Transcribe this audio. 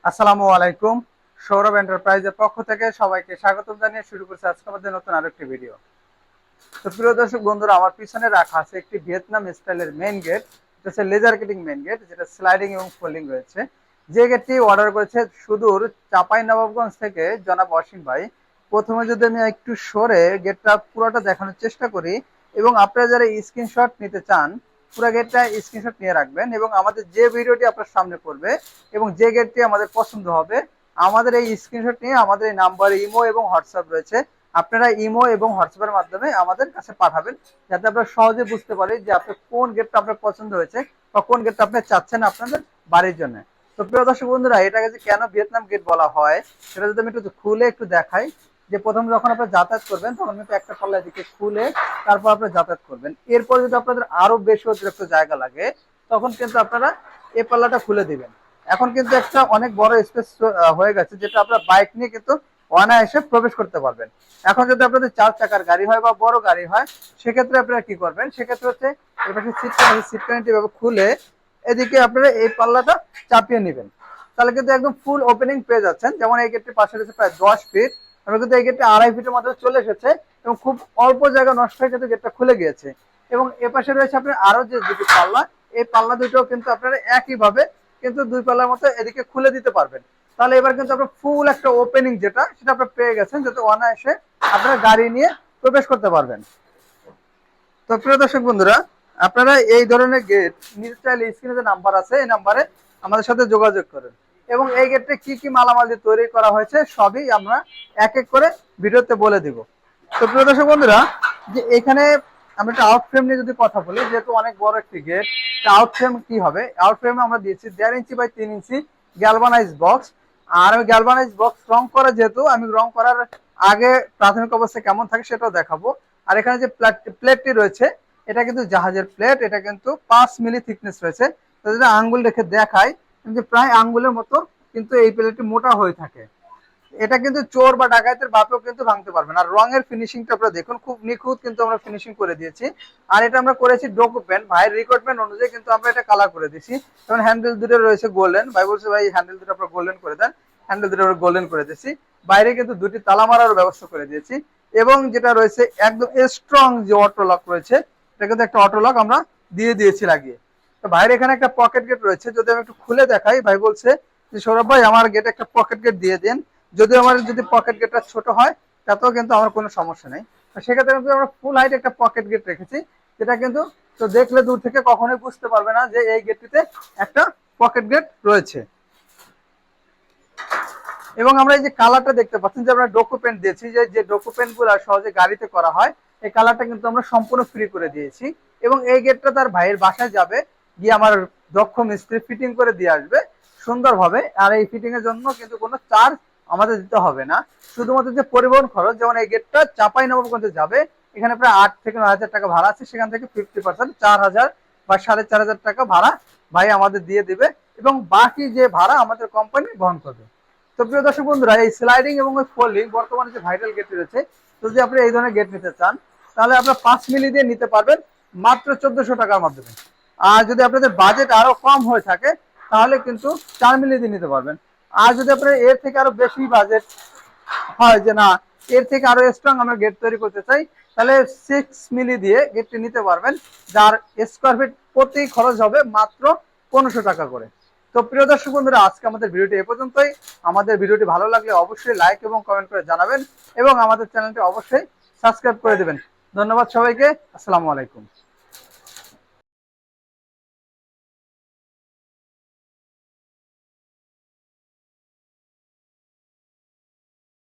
আসসালামু আলাইকুম। সৌরভ এন্টারপ্রাইজের পক্ষ থেকে সবাইকে স্বাগতম জানিয়ে শুরু করছি আজকে আমাদের নতুন আরেকটি ভিডিও। তো প্রিয় দর্শক বন্ধুরা, আমার পিছনে রাখা আছে একটি ভিয়েতনাম স্টাইলের মেইন গেট। এটা হচ্ছে লেজার কাটিং মেইন গেট, যেটা স্লাইডিং এবং ফোল্ডিং রয়েছে। যে গেটটি অর্ডার করেছে সুদূর চাপাই নবাবগঞ্জ থেকে জনাব অসীম ভাই। প্রথমে যদি আমি একটু সরে গেটটা পুরোটা দেখানোর চেষ্টা করি, এবং আপনারা যারা স্ক্রিনশট নিতে চান পুরো গেটটা স্ক্রিনশট নিয়ে রাখবেন, এবং আমাদের যে ভিডিওটি আপনার সামনে পড়বে এবং যে গেটটি আমাদের পছন্দ হবে, আমাদের এই স্ক্রিনশট নিয়ে আমাদের এই নাম্বারে ইমো এবং হোয়াটসঅ্যাপ রয়েছে, আপনারা ইমো এবং হোয়াটসঅ্যাপের মাধ্যমে আমাদের কাছে পাঠাবেন, যাতে আমরা সহজে বুঝতে পারি যে আপনার কোন গেটটা আপনার পছন্দ হয়েছে বা কোন গেটটা আপনি চাচ্ছেন আপনাদের বাড়ির জন্য। তো প্রিয় দর্শক বন্ধুরা, এটাকে যে কেন ভিয়েতনাম গেট বলা হয় সেটা যদি আমি একটু খুলে একটু দেখাই। যে প্রথম যখন আপনি যাতায়াত করবেন তখন কিন্তু একটা পাল্লা দিকে খুলে তারপর আপনি যাতায়াত করবেন। এরপর যদি আপনাদের আরো বেশি অতিরিক্ত জায়গা লাগে তখন কিন্তু আপনারা এই পাল্লাটা খুলে দিবেন। এখন কিন্তু একটা অনেক বড় স্পেস হয়ে গেছে, যেটা আপনার বাইক নিয়ে কিন্তু অনায়াসে প্রবেশ করতে পারবেন। এখন যদি আপনাদের 4 চাকার গাড়ি হয় বা বড় গাড়ি হয়, সেক্ষেত্রে আপনারা কি করবেন, সেক্ষেত্রে হচ্ছে এপাশে সিটকানিটি এভাবে খুলে এদিকে আপনারা এই পাল্লাটা চাপিয়ে নেবেন। তাহলে কিন্তু একদম ফুল ওপেনিং পেয়ে যাচ্ছেন। যেমন এই গেটটির পাশে রয়েছে প্রায় 10 ফিট, আমরা কিন্তু এই গেটটা 2.5 ফিটের মধ্যে চলে এসেছে, এবং খুব অল্প জায়গা নষ্ট হয়ে কিন্তু গেটটা খুলে গিয়েছে। এবং এপাশে রয়েছে আপনার আরো যে দুটি পাল্লা, এই পাল্লা দুটোও কিন্তু আপনারা একইভাবে কিন্তু 2 পাল্লার মতো এদিকে খুলে দিতে পারবেন। তাহলে এবার কিন্তু আপনার ফুল একটা ওপেনিং যেটা সেটা আপনার পেয়ে গেছেন, যাতে অনায়াসে আপনারা গাড়ি নিয়ে প্রবেশ করতে পারবেন। তো প্রিয় দর্শক বন্ধুরা, আপনারা এই ধরনের গেট নিতে চাইলে স্ক্রিনে যে নাম্বার আছে এই নাম্বারে আমাদের সাথে যোগাযোগ করেন, এবং এই গেটটা কি কি মালামাল দিয়ে তৈরি করা হয়েছে সবই আমরা এক এক করে ভিডিওতে বলে দিব। তো প্রিয় দর্শক বন্ধুরা, যে এখানে আমরা একটা আউট ফ্রেম নিয়ে যদি কথা বলি, যেহেতু অনেক বড় একটি গেট, আউট ফ্রেম কি হবে, আউট ফ্রেমে আমরা দিয়েছি 1.5 inch by 3 inch galvanise box. আর আমি গ্যালভানাইজ বক্স রং করা, যেহেতু আমি রং করার আগে প্রাথমিক অবস্থা কেমন থাকে সেটাও দেখাবো। আর এখানে যে প্লেটটি রয়েছে এটা কিন্তু জাহাজের প্লেট, এটা কিন্তু 5 মিলি থিকনেস রয়েছে। তো যদি আঙ্গুল রেখে দেখাই, কিন্তু প্রায় আঙ্গুলের মতো কিন্তু এই প্লেটটি মোটা হয়ে থাকে। এটা কিন্তু চোর বা ডাকাতের বাপেও কিন্তু ভাঙতে পারবে না। আর রঙের ফিনিশিংটা আপনারা দেখুন, খুব নিখুঁত কিন্তু আমরা ফিনিশিং করে দিয়েছি। আর এটা আমরা করেছি ডোকো পেন, ভাইয়ের রিকোয়ারমেন্ট অনুযায়ী কিন্তু আমরা এটা কালার করে দিয়েছি। যেমন হ্যান্ডেল দুটো রয়েছে গোল্ডেন, ভাই বলছে ভাই হ্যান্ডেল দুটো আপনারা গোল্ডেন করে দেন, হ্যান্ডেল দুটো আমরা গোল্ডেন করে দিয়েছি। বাইরে কিন্তু দুটি তালা মারার ব্যবস্থা করে দিয়েছি। এবং যেটা রয়েছে একদম স্ট্রং যে অটো লক রয়েছে, এটা কিন্তু একটা অটো লক আমরা দিয়ে দিয়েছি লাগিয়ে। তো ভাইয়ের এখানে একটা পকেট গেট রয়েছে, যদি আমি একটু খুলে দেখাই, ভাই বলছে যে সৌরভ ভাই আমার গেটে একটা পকেট গেট দিয়ে দেন। যদিও আমার যদি পকেট গেটটা ছোট হয় তাতেও কিন্তু আমার কোনো সমস্যা নেই। সেক্ষেত্রে কিন্তু আমরা ফুল হাইট একটা পকেট গেট রেখেছি, যেটা কিন্তু তো দেখলে দূর থেকে কখনোই বুঝতে পারবে না যে এই গেটটিতে একটা পকেট গেট রয়েছে। এবং আমরা এই যে কালারটা দেখতে পাচ্ছেন, যে আমরা ডকুমেন্ট দিয়েছি, যে ডকুমেন্ট গুলো সহজে গাড়িতে করা হয়, এই কালারটা কিন্তু আমরা সম্পূর্ণ ফ্রি করে দিয়েছি। এবং এই গেটটা তার ভাইয়ের বাসায় যাবে, গিয়ে আমার দক্ষ মিস্ত্রি ফিটিং করে দিয়ে আসবে সুন্দরভাবে। আর এই ফিটিং এর জন্য কিন্তু কোনো চার্জ আমাদের দিতে হবে না, শুধুমাত্র যে পরিবহন খরচ, যেমন এই গেটটা চাপাই নবাবগঞ্জে যাবে, এখানে প্রায় 8 থেকে 9 হাজার টাকা ভাড়া আছে, সেখান থেকে 50% 4,000 বা 4,500 টাকা ভাড়া ভাই আমাদের দিয়ে দিবে, এবং বাকি যে ভাড়া আমাদের কোম্পানি বহন করবে। তো প্রিয় দর্শক বন্ধুরা, এই স্লাইডিং এবং ফোল্ডিং বর্তমানে যে ভাইরাল গেট রয়েছে, যদি আপনি এই ধরনের গেট নিতে চান তাহলে আপনার 5 মিলি দিয়ে নিতে পারবেন মাত্র 1400 টাকার মাধ্যমে। আর যদি আপনাদের বাজেট আরো কম হয়ে থাকে তাহলে কিন্তু 4 মিলি দিয়ে নিতে পারবেন। আর যদি আপনার এর থেকে আরো বেশি বাজেট হয়, যে না এর থেকে আরো স্ট্রং আমরা গেট তৈরি করতে চাই, তাহলে 6 মিলি দিয়ে গেটটি নিতে পারবেন, যার স্কোয়ার ফিট প্রতি খরচ হবে মাত্র 1500 টাকা করে। তো প্রিয় দর্শক বন্ধুরা, আজকে আমাদের ভিডিওটি এ পর্যন্তই। আমাদের ভিডিওটি ভালো লাগলে অবশ্যই লাইক এবং কমেন্ট করে জানাবেন, এবং আমাদের চ্যানেলটি অবশ্যই সাবস্ক্রাইব করে দেবেন। ধন্যবাদ সবাইকে। আসসালামু আলাইকুম।